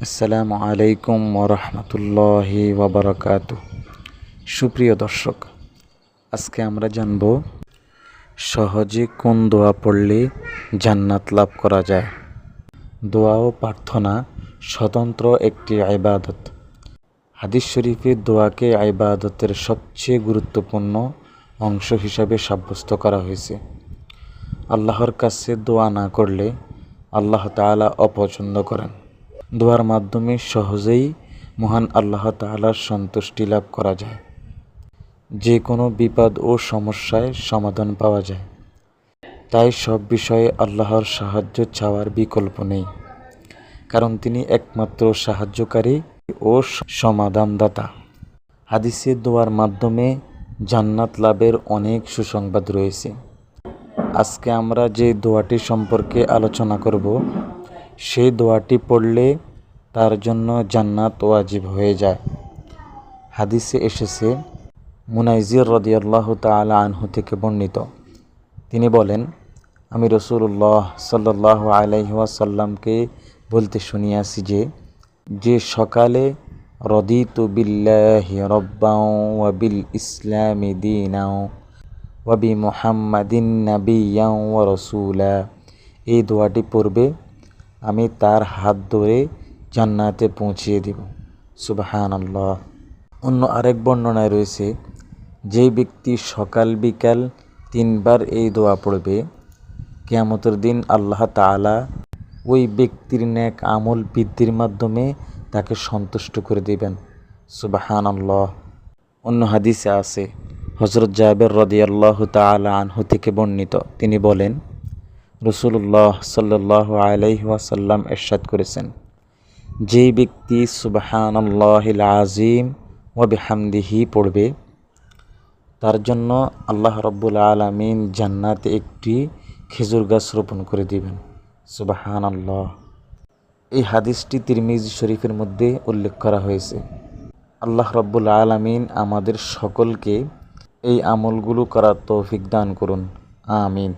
আসসালামু আলাইকুম ওরহমতুল্লাহি ওয়াবারাকাতুহ। সুপ্রিয় দর্শক, আজকে আমরা জানব সহজে কোন দোয়া পড়লে জান্নাত লাভ করা যায়। দোয়া ও প্রার্থনা স্বতন্ত্র একটি ইবাদত। হাদিস শরীফে দোয়াকে ইবাদতের সবচেয়ে গুরুত্বপূর্ণ অংশ হিসাবে সাব্যস্ত করা হয়েছে। আল্লাহর কাছে দোয়া না করলে আল্লাহ তাআলা অপছন্দ করেন। দোয়ার মাধ্যমে সহজেই মহান আল্লাহ তাআলার সন্তুষ্টি লাভ করা যায়। যে কোনো বিপদ ও সমস্যায় সমাধান পাওয়া যায়। তাই সব বিষয়ে আল্লাহর সাহায্য চাওয়ার বিকল্প নেই, কারণ তিনি একমাত্র সাহায্যকারী ও সমাধানদাতা। হাদিসে দোয়ার মাধ্যমে জান্নাত লাভের অনেক সুসংবাদ রয়েছে। আজকে আমরা যে দোয়াটি সম্পর্কে আলোচনা করব, সেই দোয়াটি পড়লে তার জন্য জান্নাত ওয়াজিব হয়ে যায়। হাদিসে এসেছে, মুনাইজির রাদিয়াল্লাহু তাআলা আনহু থেকে বর্ণিত, তিনি বলেন, আমি রাসূলুল্লাহ সাল্লাল্লাহু আলাইহি ওয়াসাল্লামকে বলতে শুনিয়াছি যে সকালে রদিতু বিল্লাহি রাব্বান ওয়া বিল ইসলামি দীনান ওয়া বি মুহাম্মাদিন নাবিয়্যান ওয়া রাসূলা, এই দোয়াটি পড়বে আমি তার হাত ধরে জান্নাতে পৌঁছিয়ে দেব। সুবহানাল্লাহ। অন্য আরেক বর্ণনায় রয়েছে, যে ব্যক্তি সকাল বিকাল 3 বার এই দোয়া পড়বে, কিয়ামতের দিন আল্লাহ তাআলা ওই ব্যক্তির নেক আমল বৃদ্ধির মাধ্যমে তাকে সন্তুষ্ট করে দিবেন। সুবহানাল্লাহ। অন্য হাদিসে আছে, হযরত জাবের রাদিয়াল্লাহু তাআলা আনহু থেকে বর্ণিত, তিনি বলেন, রাসূলুল্লাহ সাল্লাল্লাহু আলাইহি ওয়াসাল্লাম ইরশাদ করেছেন, যে ব্যক্তি সুবহানাল্লাহিল আযীম ওয়া বিহামদিহি পড়বে, তার জন্য আল্লাহ রাব্বুল আলামিন জান্নাতে একটি খেজুর গাছ রোপণ করে দিবেন। সুবহানাল্লাহ। এই হাদিসটি তিরমিজি শরীফের মধ্যে উল্লেখ করা হয়েছে। আল্লাহ রাব্বুল আলামিন আমাদের সকলকে এই আমলগুলো করার তৌফিক দান করুন। আমিন।